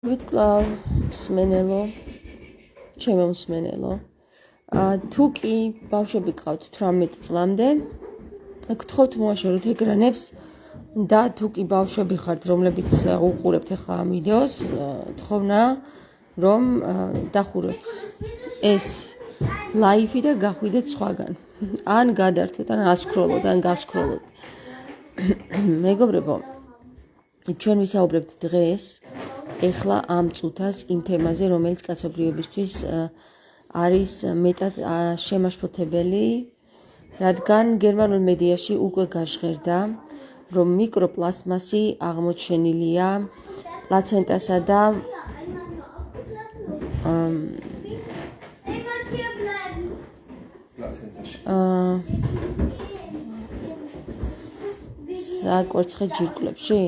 ვიტკლავ მსმენელო, ჩემო მსმენელო, თუ კი ბავშვები გყავთ 18 წლამდე, გთხოვთ მოაშოროთ ეკრანებს და თუ კი ბავშვები ხართ, რომლებიც უყურებთ ახლა ამ ვიდეოს, თხოვნა რომ დახუროთ ეს ლაივი და გახვიდეთ სხვაგან. ან გადართოთ, ან ასკროლოთ, ან გასკროლოთ. მეგობრებო, ჩვენ ვისაუბრებთ დღეს ეხლა ამ წუთას იმ თემაზე, რომელიც კაცობრიობისთვის არის მეტად შემაშფოთებელი, რადგან გერმანულ მედიაში უკვე გაჟღერდა, რომ მიკროპლასტმასი აღმოჩენილია პლაცენტასა და საკვერცხე ჯირკვლებში,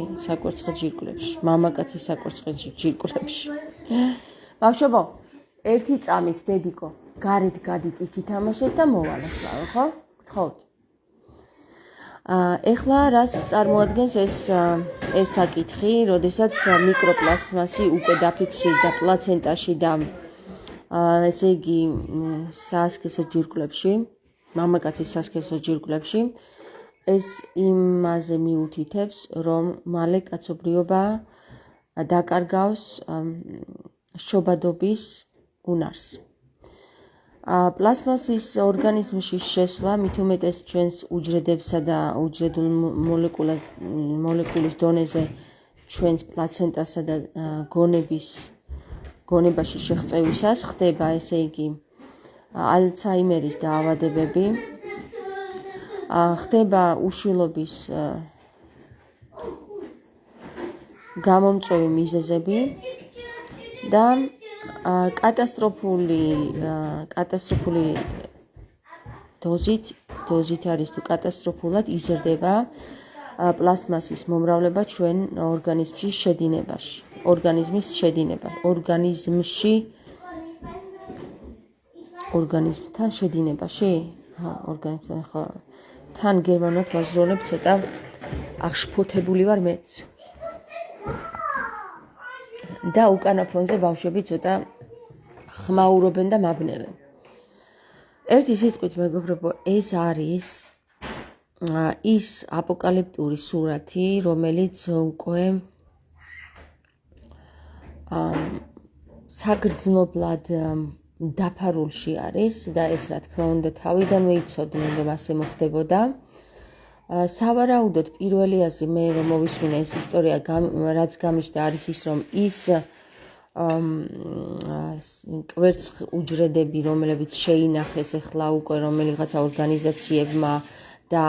მამაკაცის საკვერცხე ჯირკვლებში. ბავშვებო, ერთი წამით დედიკო, გარეთ გადით იქ ითამაშეთ და მოვალ ახლა, ხო? გთხოვთ. ეხლა რას წარმოადგენს ეს საკითხი, როდესაც მიკროპლასტმასი უკვე დაფიქსირდა პლაცენტაში და ესე იგი საასქესო ჯირკვლებში, მამაკაცის საასქესო ჯირკვლებში, ეს იმაზე მიუთითებს, რომ მალე კაცობრიობა დაკარგავს შობადობის უნარს. პლასტმასის ორგანიზმში შესვლა მით უმეტეს ჩვენს უჯრედებსა და უჯრედულ მოლეკულის დონეზე ჩვენს პლაცენტასა და გონებაში შეღწევისას ხდება, ესე იგი, ალცჰაიმერის დაავადებები, ხდება უშვილობის გამომწვევი მიზეზები და კატასტროფული დოზით არის თუ კატასტროფულად იზრდება პლასტმასის მომრავლება ჩვენ ორგანიზმში ორგანიზმთან შედინებაში? ორგანიზმთან ხო? თან გერმანულად ვაზროვნებ, ცოტა აღშფოთებული ვარ მეც. და უკანა ფონზე ბავშვები ცოტა ხმაურობენ და მაბნევენ. ერთი სიტყვით, მეგობრებო, ეს არის ის აპოკალიპტური სურათი, რომელიც უკვე საგრძნობლად დაფარულში არის და ეს რა თქმა უნდა თავიდანვე იცოდნენ, რომ ასე მოხდებოდა. სავარაუდოდ პირველი აზრი მე რომ მოვისმინე ეს ისტორია, რაც გამიჩნდა არის ის, რომ ის კვერცხ უჯრედები, რომლებიც შეინახეს ახლა უკვე რომელიღაცა ორგანიზაციებმა და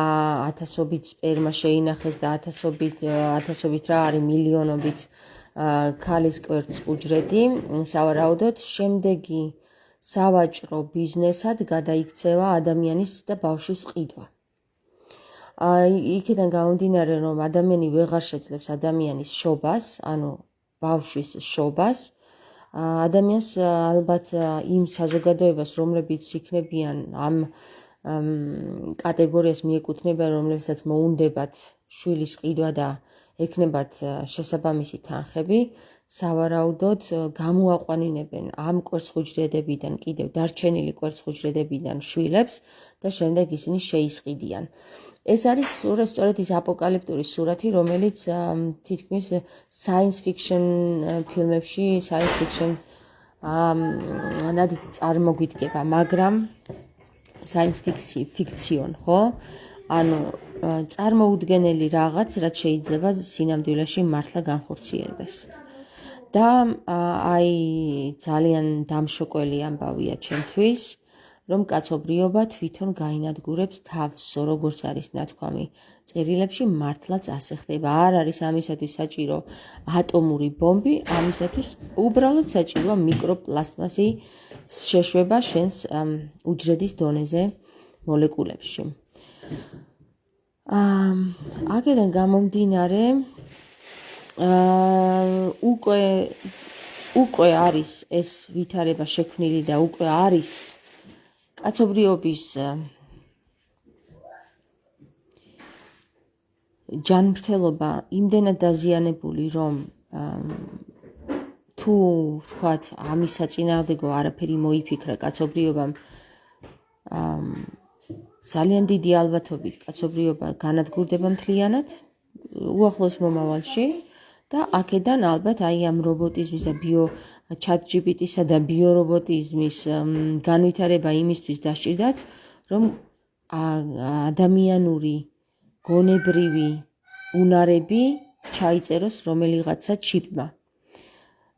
ათასობით სპერმა შეინახეს და ათასობით რა არის მილიონობით ქალის კვერცხ უჯრედი, სავარაუდოდ შემდეგი სავაჭრო ბიზნესად გადაიქცევა ადამიანის და ბავშვის ყიდვა. იქიდან გამომდინარე, რომ ადამიანი ვეღარ შეძლებს ადამიანის შობას, ანუ ბავშვის შობას, ადამიანს ალბათ იმ საზოგადოებას, რომლებიც იქნებიან ამ კატეგორიას მიეკუთვნებიან, რომლებსაც მოუნდებათ შვილის ყიდვა და ექნებათ შესაბამისი თანხები, სავარაუდოდ გამოაყვანინებენ ამ კვერცხუჯრედებიდან კიდევ დარჩენილი კვერცხუჯრედებიდან შვილებს და შემდეგ ისინი შეისყიდიან. ეს არის სწორედ ის აპოკალიპტური სურათი, რომელიც თითქმის science fiction ფილმებში, science fiction ნადით წარმოგვიდგება, მაგრამ science fiction, ხო? ანუ წარმოუდგენელი რაღაც, რაც შეიძლება სინამდვილეში მართლა განხორციელდეს. და აი ძალიან დამშოკველი ამბავია ჩემთვის, რომ კაცობრიობა თვითონ გაინადგურებს თავს, როგორც არის ნათქვამი წერილებში, მართლაც ასე ხდება. არ არის ამისათვის საჭირო ატომური ბომბი, ამისათვის უბრალოდ საჭიროა მიკროპლასტმასი შეშვება შენს უჯრედის დონეზე მოლეკულებში. აქედან გამომდინარე, უკვე არის ეს ვითარება შექმნილი და უკვე არის კაცობრიობის ჯანმრთელობა იმდენად დაზიანებული, რომ თუ ვთქვათ, ამის საწინააღმდეგო არაფერი მოიფიქრა კაცობრიობამ, ძალიან დიდი ალბათობით კაცობრიობა განადგურდება მთლიანად უახლოს მომავალში და აქედან ალბათ აი ამ რობოტიზმის და ChatGPT-სა და ბიორობოტიზმის განვითარება იმისთვის დასჭირდათ, რომ ადამიანური გონებრივი უნარები ჩაიწეროს რომელიღაცა ჩიპმა.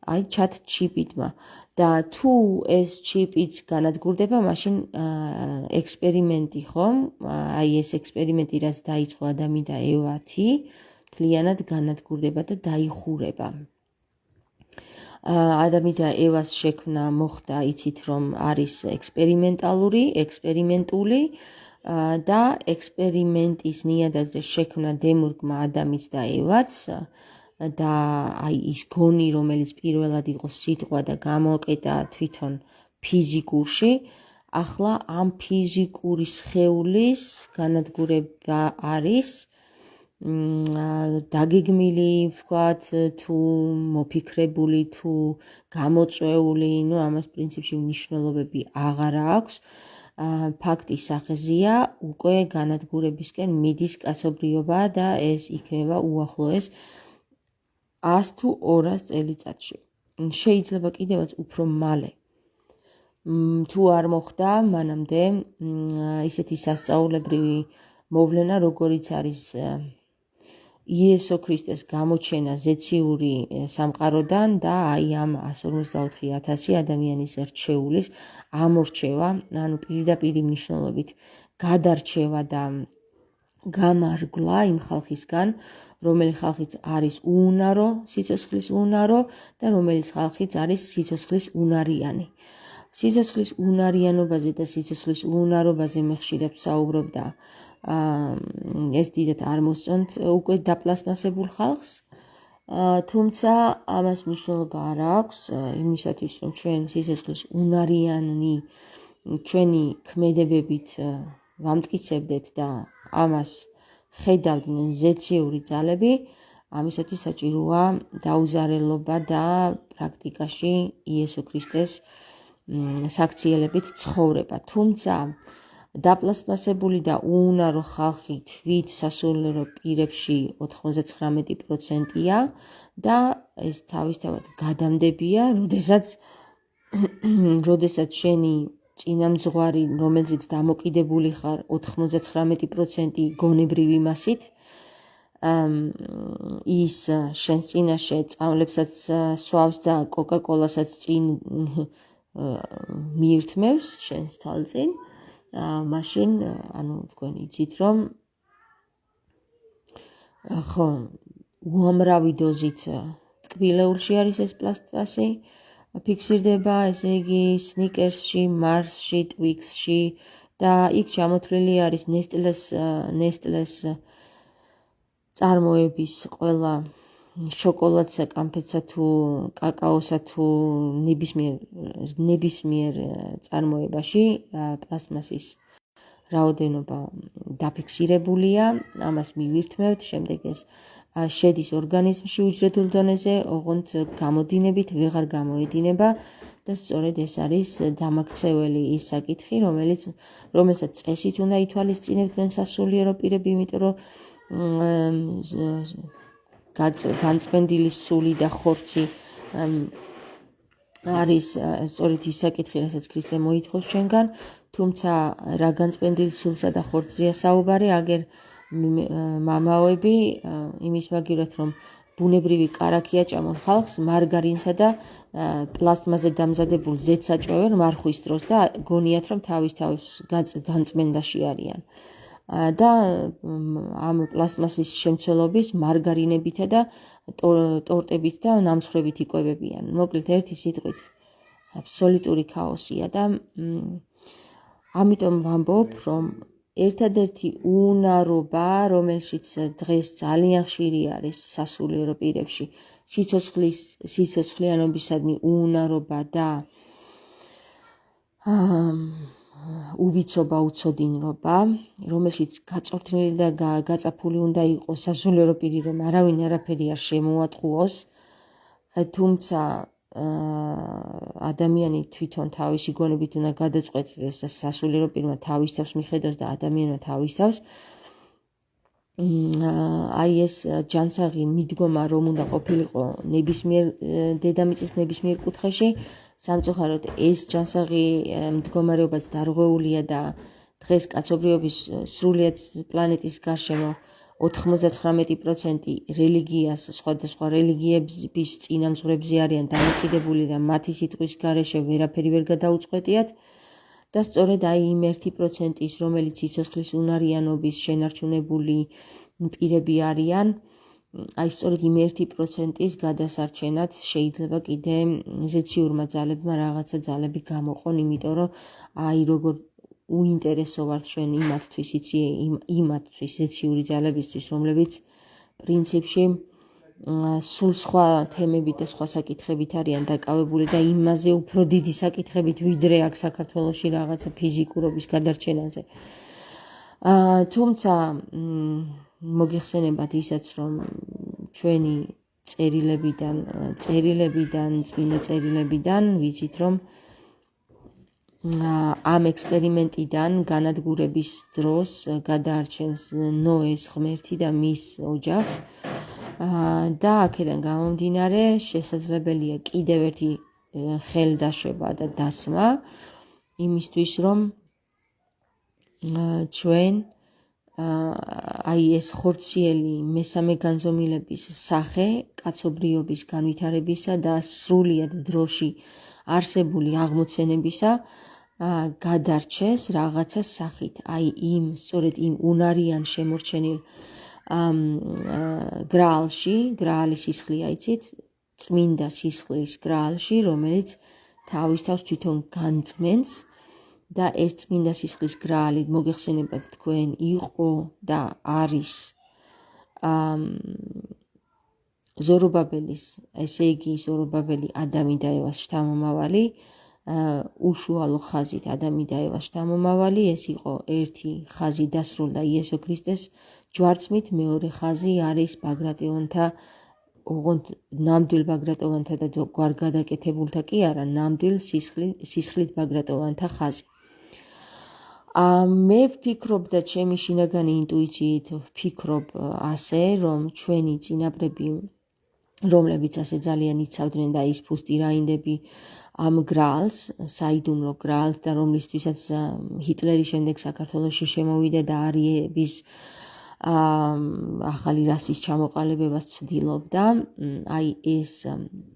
აი ChatGPT-მა და თუ ეს ჩიპიც განადგურდება, მაშინ ექსპერიმენტი ხომ? აი ეს ექსპერიმენტი რაც დაიწყო ადამი და ევათი, მთლიანად განადგურდება და დაიხურება. ადამი და ევას შექმნა მოხდა, იცით რომ არის ექსპერიმენტული და ექსპერიმენტის ნიადაგზე შექმნა დემურგმა ადამიც და ევაც და აი ის გონი, რომელიც პირველად იყო სიტყვა და გამოკეტა თვითონ ფიზიკურში, ახლა ამ ფიზიკური სხეულის განადგურება არის დაგეგმილი, ვთქვათ, თუ მოფიქრებული, თუ გამოწვეული, ამას პრინციპში მნიშვნელობები აღარ აქვს. ფაქტის სახეზია, უკვე განადგურებისკენ მიდის კაცობრიობა და ეს იქნება უახლოეს 100 თუ 200 წელიწადში. შეიძლება კიდევაც უფრო მალე. თუ არ მოხდა მანამდე ისეთი სასწაულებრივი მოვლენა, როგორიც არის იესო ქრისტეს გამოჩენა ზეციური სამყაროდან და აი ამ 154,000 ადამიანის რჩეულის ამორჩევა, ანუ პირდაპირ მნიშვნელობით გადარჩევა და გამარგვლა იმ ხალხისგან, რომელი ხალხიც არის უუნარო, სიცოცხლის უუნარო და რომელიც ხალხიც არის სიცოცხლის უნარიანი. სიცოცხლის უნარიანობაზე და სიცოცხლის უუნარობაზე მე ხშირად ვსაუბრობ და ეს დიდად არ მოსწონთ უკვე დაპლასმასებულ ხალხს, თუმცა ამას მნიშვნელობა არ აქვს იმისათვის, რომ ჩვენ სიცოცხლის უნარიანი ჩვენი ქმედებებით ვამტკიცებდეთ და ამას ხედავდნენ ზეციური ძალები, ამისათვის საჭიროა დაუზარელობა და პრაქტიკაში იესო ქრისტეს საქციელებით ცხოვრება. თუმცა დაპლასმასებული და უუნარო ხალხი თვით სასულიერო პირებში 99%-ია და ეს თავისთავად გადამდებია, როდესაც შენი წინამძღვარი, რომელზეც დამოკიდებული ხარ 99% გონებრივი მასით, ის შენს წინაშე წამლებსაც სვავს და კოკა-კოლასაც წინ მიირთმევს შენს თვალწინ, მაშინ, თქვენ იცით, რომ ხო, უამრავი დოზით ტკბილეულში არის ეს პლასტმასი, ფიქსირდება, ესე იგი, სნიკერსში, მარსში, ტვიქსში და იქ ჩამოთვლილი არის ნესტლეს წარმოების ყველა შოკოლადსა, კამფეტსა თუ კაკაოსა თუ ნებისმიერ წარმოებაში პლასტმასის რაოდენობა დაფიქსირებულია, ამას მივირთმევთ, შემდეგ ეს შედის ორგანიზმში უჯრედულ დონეზე, ოღონდ გამოდინებით ვეღარ გამოედინება და სწორედ ეს არის დამაქცეველი ის საკითხი, რომელსაც წესით უნდა ითვალისწინებდნენ სასულიერო პირები, იმიტომ რომ განწმენდილი სული და ხორცი არის სწორედ ის საკითხი, რასაც ქრისტე მოითხოვს ჩვენგან, თუმცა რა განწმენდილი სულსა და ხორცზეა საუბარი, აგერ მამაოები იმის მაგივრად, რომ ბუნებრივი კარაქი აჭამონ ხალხს მარგარინსა და პლასტმაზე დამზადებულ ზეთს აჭმევენ მარხვის დროს და გონიათ, რომ თავის განწმენდაში არიან. და ამ პლასტმასის შემცველობის მარგარინებითა და ტორტებით და ნამსხვრებით იკვებებიან. მოკლედ ერთი სიტყვით აბსოლუტური ქაოსია და ამიტომ ვამბობ, რომ ერთადერთი უუნარობა, რომელშიც დღეს ძალიან ხშირი არის სასულიერო პირებში, სიცოცხლიანობისადმი უუნარობა და უვიცობა, უცოდინრობა, რომელშიც გაწორთნილი და გაწაფული უნდა იყოს სასულიერო პირი, რომ არავინ არაფერი არ შემოატყუოს, თუმცა ადამიანი თვითონ თავისი გონებით უნდა გადაწყვეტდეს და სასულიერო პირმა თავის თავს მიხედოს და ადამიანმა თავის თავს. აი ეს ჯანსაღი მიდგომა რომ უნდა ყოფილიყო ნებისმიერ დედამიწის ნებისმიერ კუთხეში, სამწუხაროდ ეს ჯანსაღი მდგომარეობაც დარღვეულია და დღეს კაცობრიობის სრულიად პლანეტის გარშემო 99% რელიგიას, სხვადასხვა რელიგიების წინამძღვრებზე არიან დამოკიდებული და მათი სიტყვის გარეშე ვერაფერი ვერ გადაუწყვეტიათ და სწორედ აი იმ 1%-ის, რომელიც სიცოცხლის უნარიანობის შენარჩუნებული პირები არიან, აი სწორედ იმ 1%-ის გადასარჩენად შეიძლება კიდე ზეციურმა ძალებმა რაღაცა ძალები გამოყონ, იმიტომ რომ აი როგორ უინტერესო ვართ ჩვენ იმათთვის ზეციური ძალებისთვის, რომლებიც პრინციპში სულ სხვა თემებით და სხვა საკითხებით არიან დაკავებული და იმაზე უფრო დიდი საკითხებით ვიდრე აქ საქართველოში რაღაცა ფიზიკურობის გადარჩენაზე. თუმცა მოგიხსენებათ ისაც, რომ ჩვენი წერილებიდან, წმინდა წერილებიდან ვიცით, რომ ამ ექსპერიმენტიდან განადგურების დროს გადაარჩენს ნოეს ღმერთი და მის ოჯახს და აქედან გამომდინარე შესაძლებელია კიდევ ერთი ხელდაშვება და დასმა იმისთვის, რომ ჩვენ აი ეს ხორციელი მესამე განზომილების სახე კაცობრიობის განვითარებისა და სრულიად დროში არსებული აღმოცენებისა გადარჩეს რაღაცა სახით, აი სწორედ იმ უნარიან შემორჩენილ გრაალში, გრაალის სისხლი აიცით, წმინდა სისხლის გრაალში, რომელიც თავის თავს თვითონ განწმენს და ეს წმინდა სისხლის გრაალი, მოგეხსენებათ თქვენ, იყო და არის ზორობაბელის, ესე იგი ზორობაბელი ადამი და ევას შთამომავალი, უშუალო ხაზით ადამი და ევას შთამომავალი, ეს იყო ერთი ხაზი დასრულდა იესო ქრისტეს ჯვარცმით, მეორე ხაზი არის ბაგრატიონთა, ოღონდ ნამდვილ ბაგრატოვანთა და გვარგადაკეთებულთა კი არა, ნამდვილ სისხლით ბაგრატოვანთა ხაზი. მე ვფიქრობ და ჩემი შინაგანი ინტუიციით ვფიქრობ ასე, რომ ჩვენი წინაპრები, რომლებიც ასე ძალიან იცავდნენ და ის ფუსტი რაინდები ამ გრაალს, საიდუმლო გრაალს და რომლისთვისაც ჰიტლერის შემდეგ საქართველოში შემოვიდა და არიების ახალი რასის ჩამოყალიბებას ცდილობდა, აი ეს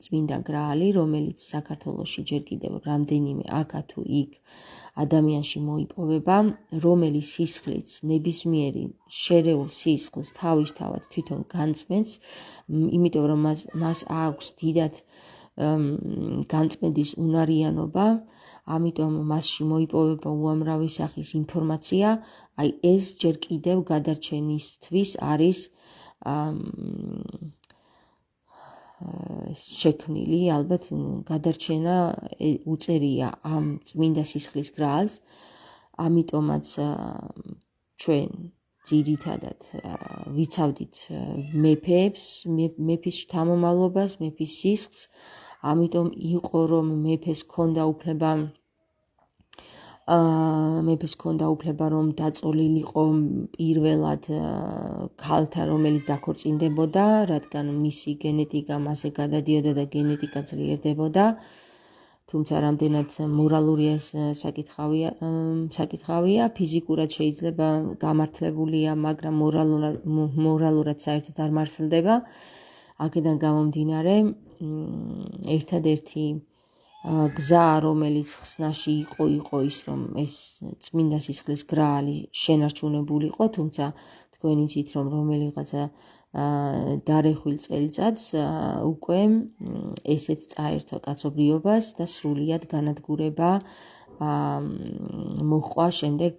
წმინდა გრაალი, რომელიც საქართველოში ჯერ კიდევ რამდენიმე აქა თუ იქ ადამიანში მოიპოვება, რომელიც სისხლიც ნებისმიერი შერეულ სისხლს თავისთავად თვითონ განწმენს, იმიტომ რომ მას აქვს დიდად განწმენდის უნარიანობა, ამიტომ მასში მოიპოვება უამრავი სახის ინფორმაცია, აი ეს ჯერ კიდევ გადარჩენისთვის არის შექმნილი, ალბათ გადარჩენა უწერია ამ წმინდა სისხლის გრაალს, ამიტომაც ჩვენ ძირითადად ვიცავდით მეფეებს, მეფის შთამომავლობას, მეფის სისხლს, ამიტომ იყო რომ მეფეს ჰქონდა უფლება რომ დაწოლილიყო პირველად ქალთა, რომელიც დაქორწინდებოდა, რადგან მისი გენეტიკა მასზე გადადიოდა და გენეტიკა ძლიერდებოდა. თუმცა რამდენად მორალურია ეს საკითხავია, ფიზიკურად შეიძლება გამართლებულია, მაგრამ მორალურად საერთოდ არ მართლდება. აქედან გამომდინარე, ერთადერთი გზა, რომელიც ხსნაში იყო ის, რომ ეს წმინდა სისხლის გრაალი შენარჩუნებულიყო, თუმცა თქვენ იცით, რომ რომელიღაცა დარეხვილ წელიწადს უკვე ესეც წაერთვა კაცობრიობას და სრულიად განადგურება მოჰყვა შემდეგ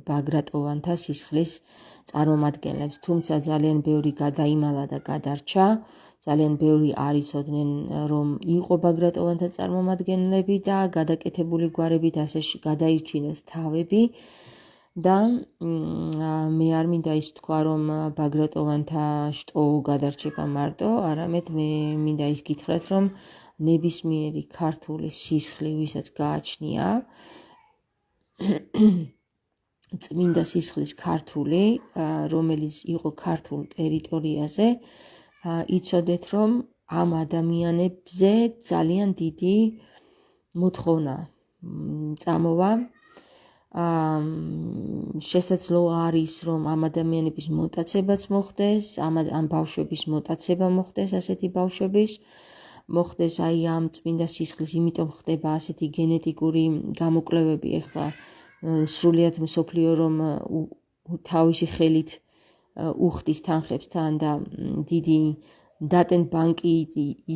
ბაგრატოვანთა სისხლის წარმომადგენლებს, თუმცა ძალიან ბევრი გადაიმალა და გადარჩა, ძალიან ბევრი არ იცოდნენ, რომ იყო ბაგრატოვანთა წარმომადგენლები და გადაკეთებული გვარებით ასე გადაირჩინეს თავები და მე არ მინდა ის თქვა, რომ ბაგრატოვანთა შტო გადარჩება მარტო, არამედ მე მინდა ის გითხრათ, რომ ნებისმიერი ქართული სისხლი, ვისაც გააჩნია წმინდა სისხლის ქართული, რომელიც იყო ქართულ ტერიტორიაზე, იცოდეთ, რომ ამ ადამიანებზე ძალიან დიდი მოთხოვნა წამოვა. შესაძლო არის, რომ ამ ადამიანების მოტაცებაც მოხდეს, ამ ბავშვების მოტაცება მოხდეს, ასეთი ბავშვების მოხდეს აი ამ წმინდა სისხლის, იმიტომ ხდება ასეთი გენეტიკური გამოკვლევები ახლა სრულიად მსოფლიო რომ თავისი ხელით უხდის თანხებთან და დიდი დატენ ბანკი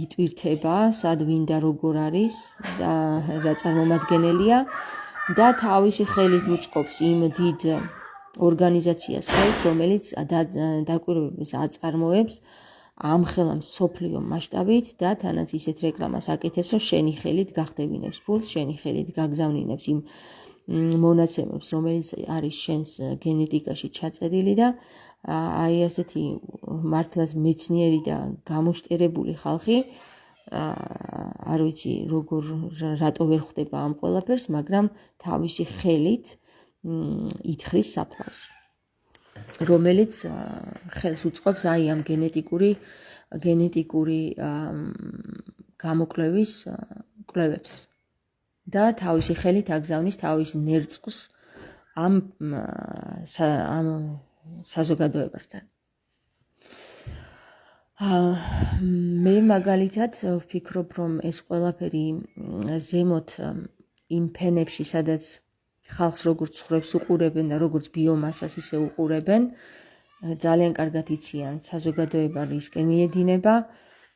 იტვირთება, სად ვინ და როგორ არის და რა წარმომადგენელია და თავისი ხელით უწყობს იმ დიდ ორგანიზაციას ხელს, რომელიც დაკვირვებებს აწარმოებს ამხელა მსოფლიო მასშტაბით და თანაც ისეთ რეკლამას აკეთებს, რომ შენი ხელით გახდებინებს ფულს, შენი ხელით გაგზავნინებს იმ მონაცემებს, რომელიც არის შენს გენეტიკაში ჩაწერილი და აი ასეთი მართლაც მეცნიერი და გამოშტერებული ხალხი არ ვიცი როგორ რატო ვერ ხდება ამ ყველაფერს, მაგრამ თავისი ხელით ითխრის საფლავს, რომელიც ხელს უწყობს აი ამ გენეტიკური გამოკვლევის კვლევებს და თავისი ხელით აგზავნის თავის ნერწყვს ამ საზოგადოებასთან. მე მაგალითად ვფიქრობ, რომ ეს ყველაფერი ზემოთ იმ ფენებში, სადაც ხალხს როგორც ხრებს უყურებენ და როგორც ბიომასას ისე უყურებენ, ძალიან კარგად იციან საზოგადოება რისკენ მიედინება.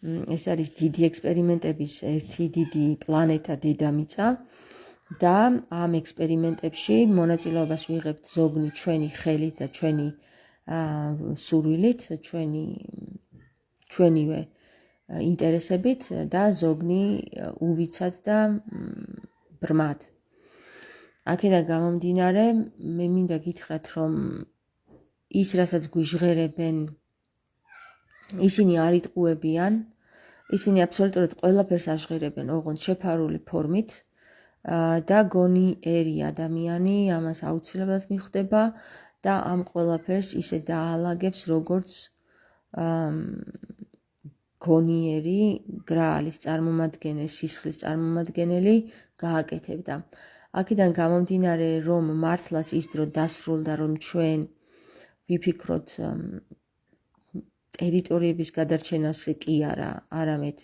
ეს არის დიდი ექსპერიმენტების ერთი დიდი პლანეტა დედამიწა და ამ ექსპერიმენტებში მონაწილეობას ვიღებთ ზოგნი ჩვენი ხელით და ჩვენი სურვილით, ჩვენივე ინტერესებით და ზოგნი უვიცად და ბრმად. აქედან გამომდინარე, მე მინდა გითხრათ, რომ ის, რასაც გვიჟღერებენ, ისინი არ იტყუებიან, ისინი აბსოლუტურად ყველაფერს აჟღერებენ, ოღონდ შეფარული ფორმით და გონიერი ადამიანი ამას აუცილებლად მიხვდება და ამ ყველაფერს ისე დაალაგებს, როგორც გონიერი გრაალის წარმომადგენელი, სისხლის წარმომადგენელი გააკეთებდა. აქედან გამომდინარე, რომ მართლაც ის დრო დასრულდა, რომ ჩვენ ვიფიქროთ ტერიტორიების გადარჩენას კი არა, არამედ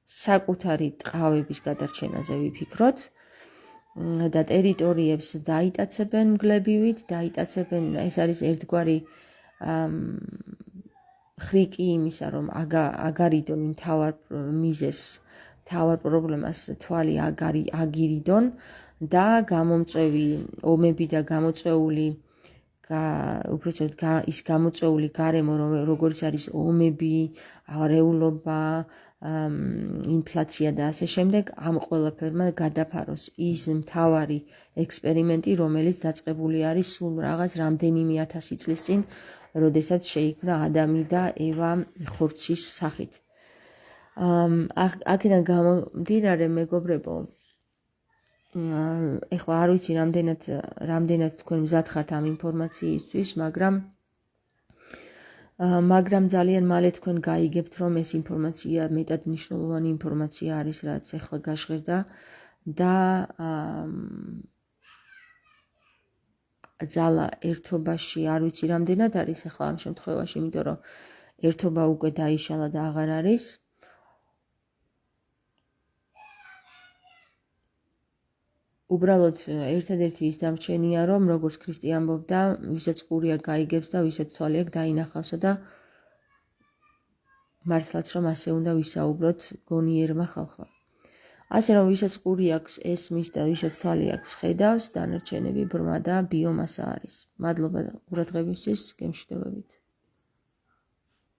საკუთარი ტყავების გადარჩენაზე ვიფიქროთ და ტერიტორიებს დაიტაცებენ მგლებივით, დაიტაცებენ, ეს არის ერთგვარი ხრიკი იმისა, რომ აგარიდონ იმ თავარ მიზეს, თავარ პრობლემას თვალი აგირიდონ და გამომწვევი ომები და გამოწვეული უბრალოდ ის გამოწვეული გარემო, როგორც არის ომები, არეულობა, ინფლაცია და ასე შემდეგ, ამ ყველაფერმა გადაფაროს ის მთავარი ექსპერიმენტი, რომელიც დაწყებული არის სულ რაღაც რამდენიმე 1000 წლის წინ, როდესაც შეიქმნა ადამი და ევა ხორცის სახით. აქედან გამომდინარე, მეგობრებო, ეხლა არ ვიცი რამდენად თქვენ მზად ხართ ამ ინფორმაციისთვის, მაგრამ ძალიან მალე თქვენ გაიგებთ, რომ ეს ინფორმაცია მეტად მნიშვნელოვანი ინფორმაცია არის, რაც ეხლა გაჟღერდა და ძალა ერთობაში არ ვიცი რამდენად არის ეხლა ამ შემთხვევაში, იმიტომ რომ ერთობა უკვე დაიშალა და აღარ არის. უბრალოდ ერთადერთი ის დამრჩენია, რომ როგორც ქრისტე ამბობდა, ვისაც ყურია გაიგებს და ვისაც თვალი აქვს დაინახავსო და მართლაც რომ ასე უნდა ვისაუბროთ გონიერმა ხალხმა. ასე რომ ვისაც ყური აქვს ესმის და ვისაც თვალი აქვს ხედავს, დანარჩენები ბრმა და ბიომასა არის. მადლობა ყურადღებისთვის, გემშვიდობებით.